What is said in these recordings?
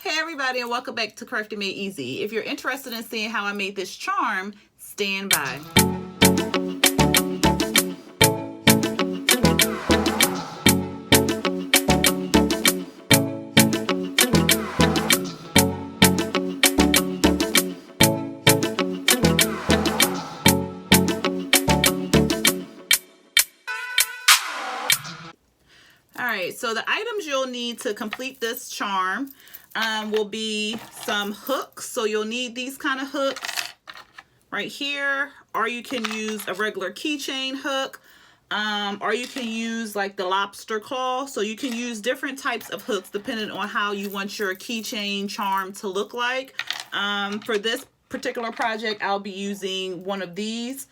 Hey everybody, and welcome back to Crafty Made Easy. If you're interested in seeing how I made this charm, stand by. Alright, so the items you'll need to complete this charm will be some hooks. So you'll need these kind of hooks right here, or you can use a regular keychain hook, or you can use like the lobster claw. So you can use different types of hooks depending on how you want your keychain charm to look like. For this particular project, I'll be using one of these.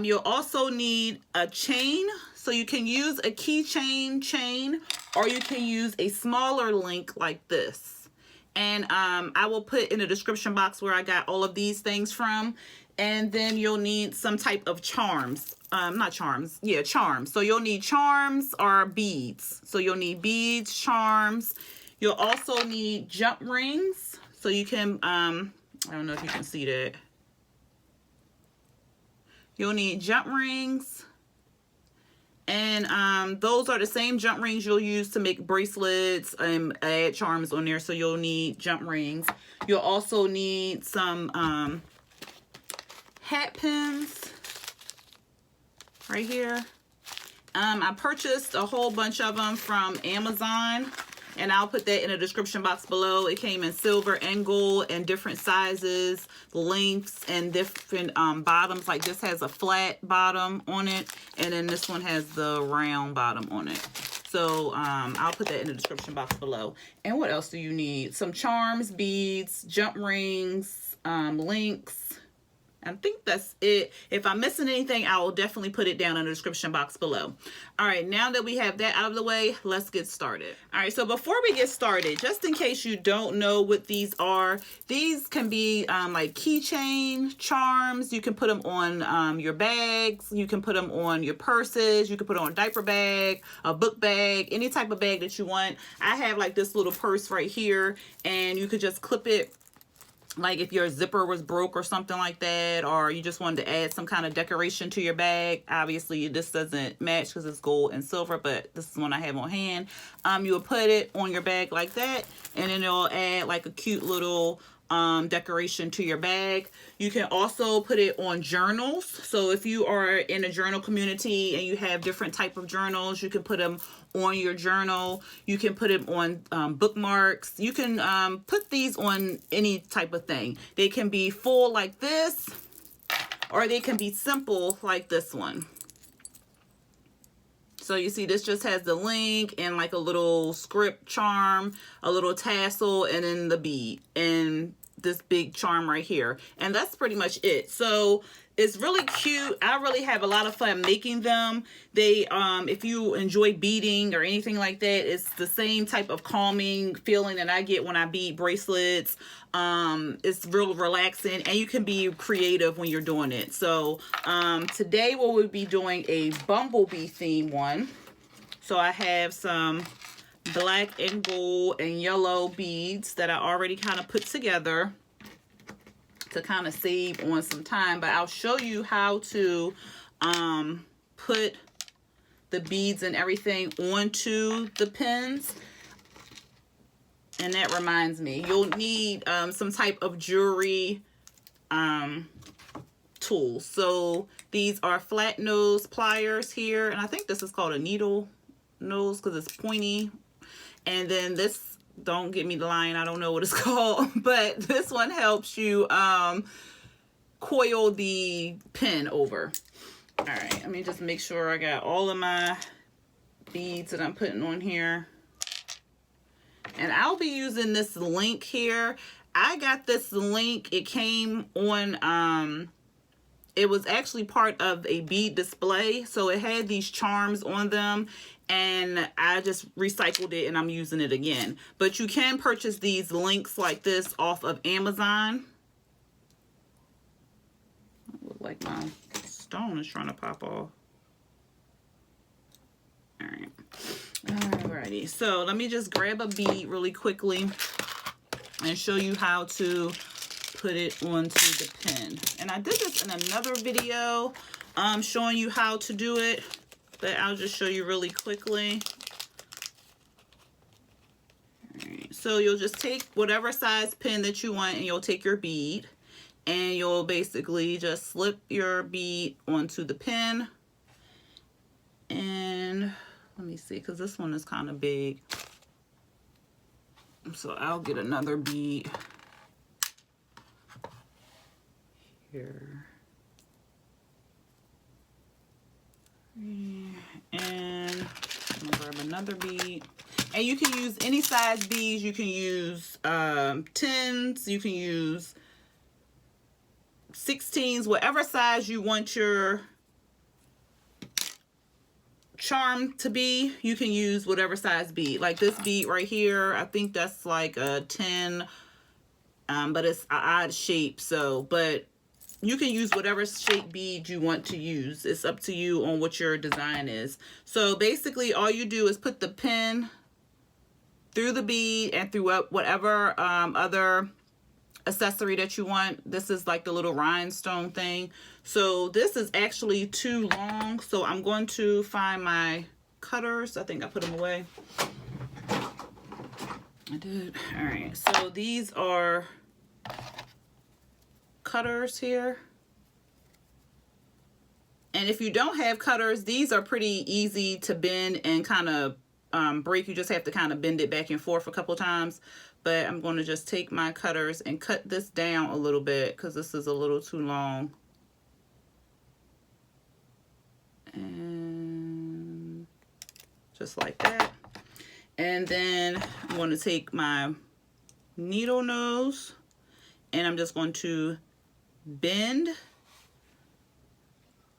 You'll also need a chain. So you can use a keychain chain, or you can use a smaller link like this. And I will put in the description box where I got all of these things from. And then you'll need some type of charms. Not charms. Yeah, charms. So you'll need charms or beads. So you'll need beads, charms. You'll also need jump rings. So you can, I don't know if you can see that. You'll need jump rings. And those are the same jump rings you'll use to make bracelets and add charms on there. So you'll need jump rings. You'll also need some hat pins right here. I purchased a whole bunch of them from Amazon, and I'll put that in the description box below. It came in silver and gold and different sizes, lengths, and different bottoms. Like this has a flat bottom on it, and then this one has the round bottom on it. So I'll put that in the description box below. And what else do you need? Some charms, beads, jump rings, links. I think that's it. If I'm missing anything, I will definitely put it down in the description box below. All right, now that we have that out of the way, let's get started. All right, so before we get started, just in case you don't know what these are, these can be like keychain charms. You can put them on your bags. You can put them on your purses. You can put it on a diaper bag, a book bag, any type of bag that you want. I have like this little purse right here, and you could just clip it. Like if your zipper was broke or something like that, or you just wanted to add some kind of decoration to your bag. Obviously this doesn't match because it's gold and silver, but this is one I have on hand. You will put it on your bag like that, and then it'll add like a cute little decoration to your bag. You can also put it on journals. So if you are in a journal community and you have different type of journals, you can put them on your journal. You can put them on bookmarks. You can put these on any type of thing. They can be full like this, or they can be simple like this one. So you see this just has the link and like a little script charm, a little tassel, and then the bead, and this big charm right here. And that's pretty much it. So it's really cute. I really have a lot of fun making them. They, if you enjoy beading or anything like that, it's the same type of calming feeling that I get when I bead bracelets. It's real relaxing, and you can be creative when you're doing it. So today we will be doing a bumblebee theme one. So I have some black and gold and yellow beads that I already kind of put together to kind of save on some time, but I'll show you how to put the beads and everything onto the pins. And that reminds me, you'll need some type of jewelry tools. So these are flat nose pliers here, and I think this is called a needle nose because it's pointy. And then this, don't get me the line, I don't know what it's called, but this one helps you coil the pin over. All right, let me just make sure I got all of my beads that I'm putting on here. And I'll be using this link here. I got this link, it came on, it was actually part of a bead display, so it had these charms on them, and I just recycled it and I'm using it again. But you can purchase these links like this off of Amazon. Look like my stone is trying to pop off. All right. Alrighty, so let me just grab a bead really quickly. and show you how to put it onto the pin. And I did this in another video showing you how to do it, but I'll just show you really quickly. Alright, so you'll just take whatever size pin that you want, and you'll take your bead, and you'll basically just slip your bead onto the pin. And let me see, because this one is kind of big. So I'll get another bead here. And I'm gonna grab another bead. And you can use any size beads. You can use 10s, you can use 16s, whatever size you want your charm to be, you can use whatever size bead. Like this bead right here, I think that's like a 10, but it's an odd shape. So, but you can use whatever shape bead you want to use. It's up to you on what your design is. So basically all you do is put the pin through the bead and through whatever other accessory that you want. This is like the little rhinestone thing. So this is actually too long, so I'm going to find my cutters. I think I put them away. I did. All right, so these are cutters here, and if you don't have cutters, these are pretty easy to bend and kind of break. You just have to kind of bend it back and forth a couple times. But I'm going to just take my cutters and cut this down a little bit because this is a little too long. And just like that. And then I'm going to take my needle nose and I'm just going to bend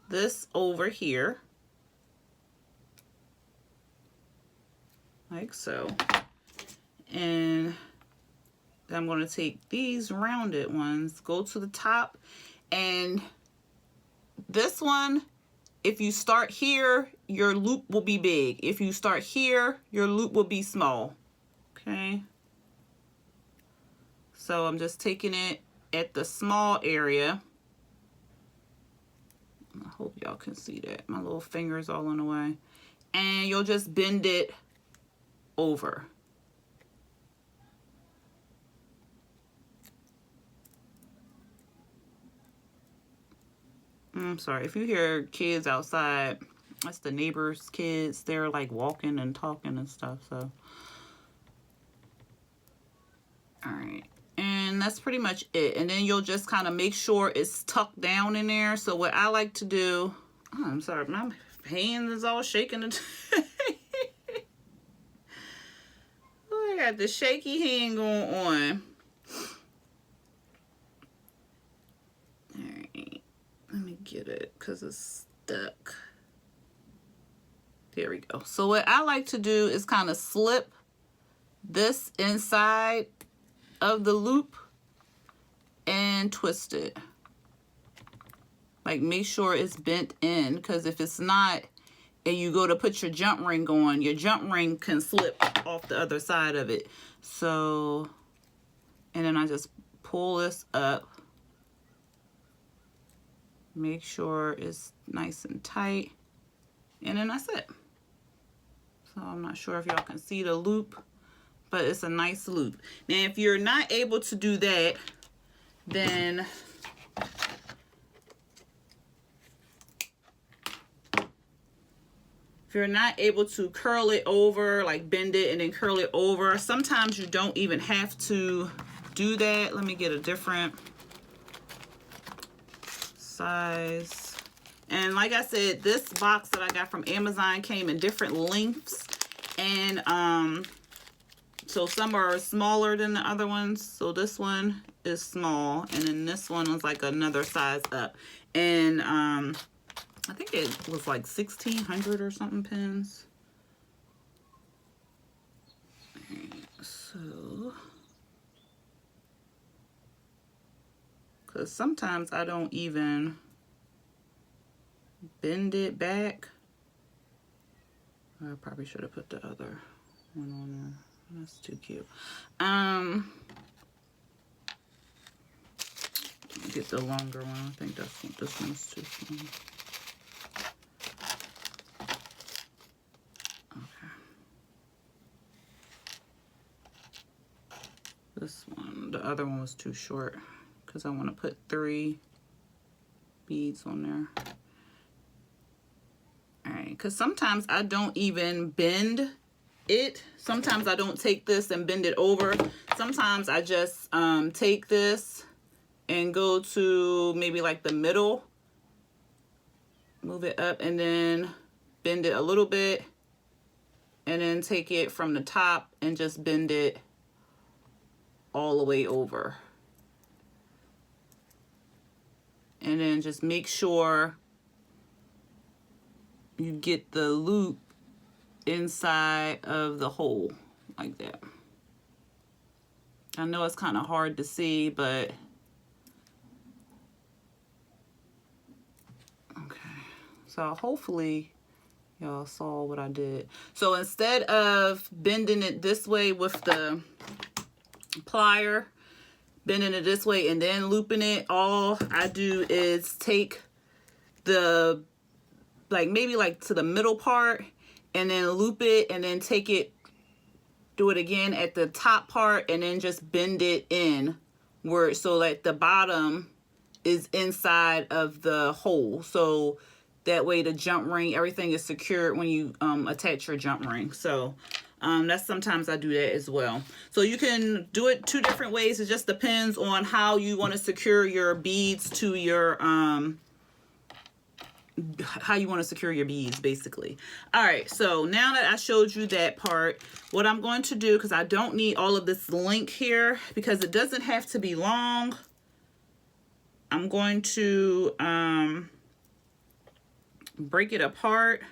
this over here. Like so. And I'm going to take these rounded ones, go to the top, and this one, if you start here, your loop will be big. If you start here, your loop will be small. Okay. So I'm just taking it at the small area. I hope y'all can see that. My little finger's all in the way. And you'll just bend it over. I'm sorry, if you hear kids outside, that's the neighbors' kids. They're like walking and talking and stuff, so. All right, and that's pretty much it. And then you'll just kind of make sure it's tucked down in there. So what I like to do, oh, I'm sorry, my hand is all shaking. Oh, I got the shaky hand going on. Let me get it because it's stuck. There we go. So what I like to do is kind of slip this inside of the loop and twist it. Like make sure it's bent in, because if it's not and you go to put your jump ring on, your jump ring can slip off the other side of it. So, and then I just pull this up. Make sure it's nice and tight, and then that's it. So I'm not sure if y'all can see the loop, but it's a nice loop. Now if you're not able to do that, then if you're not able to curl it over, like bend it and then curl it over, sometimes you don't even have to do that. Let me get a different size. And like I said, this box that I got from Amazon came in different lengths, and so some are smaller than the other ones. So this one is small, and then this one was like another size up, and I think it was like 1,600 or something pins. So, because sometimes I don't even bend it back. I probably should have put the other one on there. That's too cute. get the longer one. I think that's what this one's too small. Okay. This one, the other one was too short because I want to put 3 beads on there. All right, because sometimes I don't even bend it. Sometimes I don't take this and bend it over. Sometimes I just take this and go to maybe like the middle, move it up, and then bend it a little bit, and then take it from the top and just bend it all the way over. And then just make sure you get the loop inside of the hole like that. I know it's kind of hard to see, but okay. So hopefully y'all saw what I did. So instead of bending it this way with the plier, bending it this way and then looping it, all I do is take the, like maybe like to the middle part, and then loop it, and then take it, do it again at the top part, and then just bend it in where, so that the bottom is inside of the hole. So that way the jump ring, everything is secured when you attach your jump ring. So that's, sometimes I do that as well. So you can do it 2 different ways. It just depends on how you want to secure your beads to your how you want to secure your beads, basically. All right, so now that I showed you that part, what I'm going to do, because I don't need all of this link here because it doesn't have to be long, I'm going to break it apart.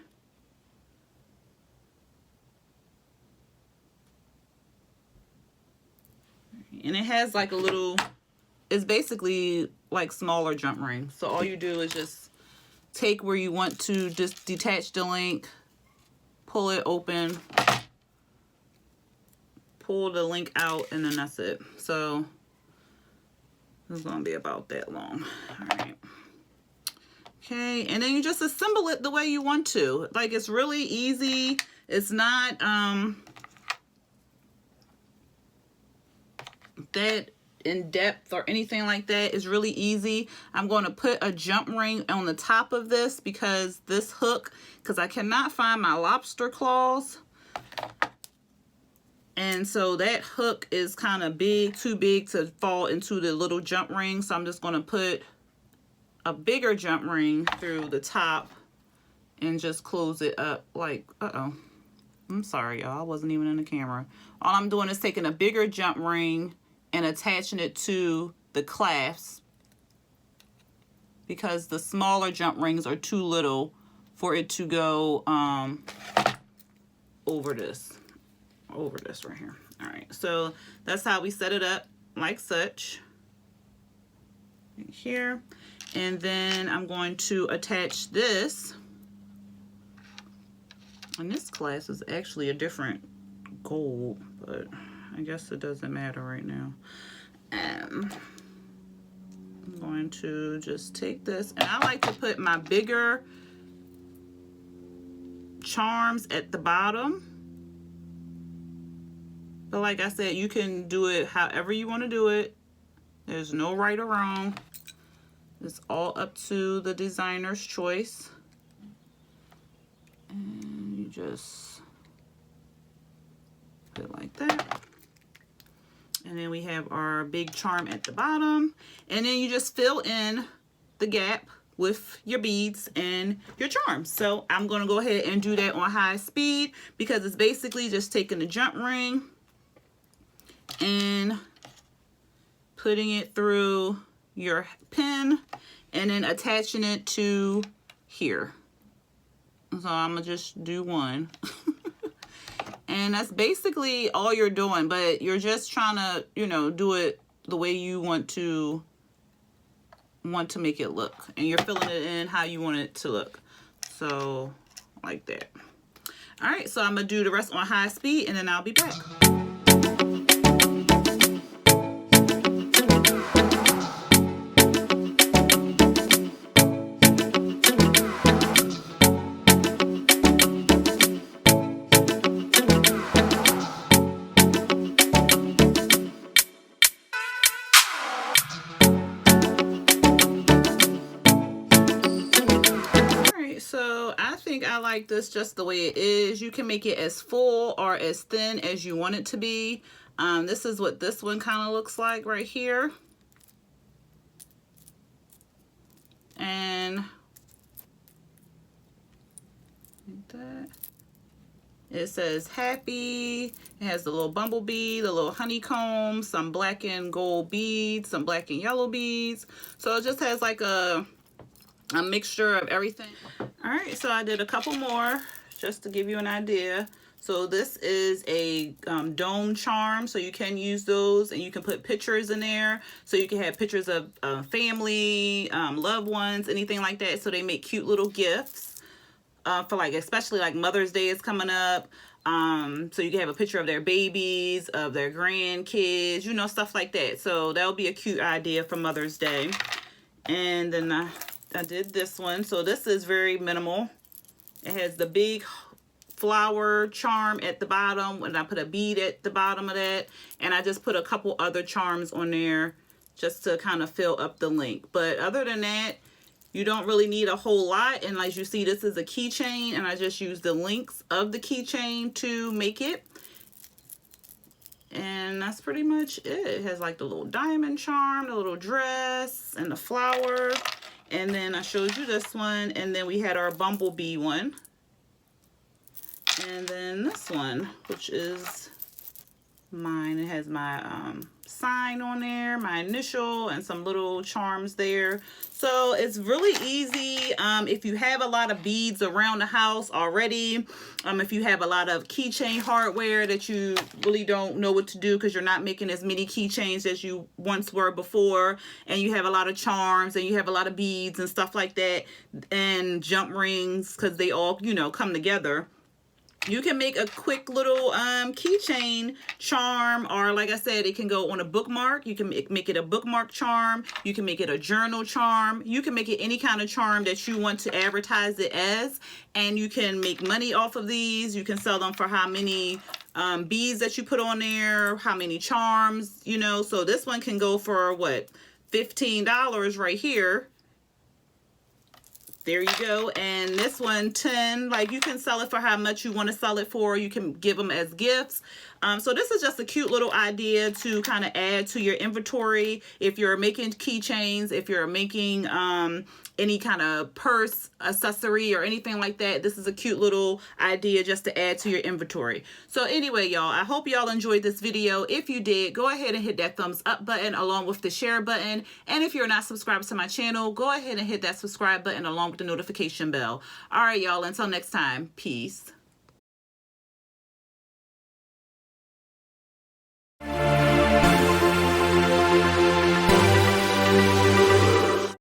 And it has like a little, it's basically like smaller jump rings. So all you do is just take where you want to, just detach the link, pull it open, pull the link out, and then that's it. So it's gonna be about that long. All right. Okay, and then you just assemble it the way you want to. Like, it's really easy. It's not that in depth or anything like that. Is really easy. I'm going to put a jump ring on the top of this because this hook, because I cannot find my lobster claws, and so that hook is kind of big, too big to fall into the little jump ring. So I'm just going to put a bigger jump ring through the top and just close it up like, I'm sorry y'all, I wasn't even in the camera. All I'm doing is taking a bigger jump ring and attaching it to the clasp, because the smaller jump rings are too little for it to go over this right here. All right, so that's how we set it up, like such, right here. And then I'm going to attach this, and this clasp is actually a different gold, but I guess it doesn't matter right now. I'm going to just take this, and I like to put my bigger charms at the bottom. But like I said, you can do it however you want to do it. There's no right or wrong. It's all up to the designer's choice. And you just put it like that. And then we have our big charm at the bottom. And then you just fill in the gap with your beads and your charms. So I'm going to go ahead and do that on high speed, because it's basically just taking the jump ring and putting it through your pin and then attaching it to here. So I'm going to just do one. And that's basically all you're doing, but you're just trying to, you know, do it the way you want to make it look. And you're filling it in how you want it to look. So, like that. All right, so I'm going to do the rest on high speed, and then I'll be back. like this just the way it is. You can make it as full or as thin as you want it to be. This is what this one kind of looks like right here. And like that. It says happy. It has the little bumblebee, the little honeycomb, some black and gold beads, some black and yellow beads. So it just has like a mixture of everything. All right, so I did a couple more just to give you an idea. So this is a dome charm, so you can use those and you can put pictures in there. So you can have pictures of family, loved ones, anything like that. So they make cute little gifts. For like, especially like Mother's Day is coming up. So you can have a picture of their babies, of their grandkids, you know, stuff like that. So that'll be a cute idea for Mother's Day. And then I did this one. So this is very minimal. It has the big flower charm at the bottom, and I put a bead at the bottom of that. And I just put a couple other charms on there just to kind of fill up the link. But other than that, you don't really need a whole lot. And as you see, this is a keychain, and I just used the links of the keychain to make it. And that's pretty much it. It has like the little diamond charm, the little dress, and the flower. And then I showed you this one, and then we had our bumblebee one. And then this one, which is mine. It has my sign on there, my initial, and some little charms there. So it's really easy. If you have a lot of beads around the house already, if you have a lot of keychain hardware that you really don't know what to do because you're not making as many keychains as you once were before, and you have a lot of charms and you have a lot of beads and stuff like that, and jump rings, because they all, you know, come together, you can make a quick little keychain charm, or like I said, it can go on a bookmark. You can make it a bookmark charm. You can make it a journal charm. You can make it any kind of charm that you want to advertise it as, and you can make money off of these. You can sell them for how many beads that you put on there, how many charms, you know. So this one can go for what, $15 right here. There you go. And this one, 10. Like, you can sell it for how much you want to sell it for. You can give them as gifts. So this is just a cute little idea to kind of add to your inventory. If you're making keychains, if you're making any kind of purse, accessory, or anything like that, this is a cute little idea just to add to your inventory. So anyway, y'all, I hope y'all enjoyed this video. If you did, go ahead and hit that thumbs up button along with the share button. And if you're not subscribed to my channel, go ahead and hit that subscribe button along with the notification bell. All right, y'all, until next time, peace.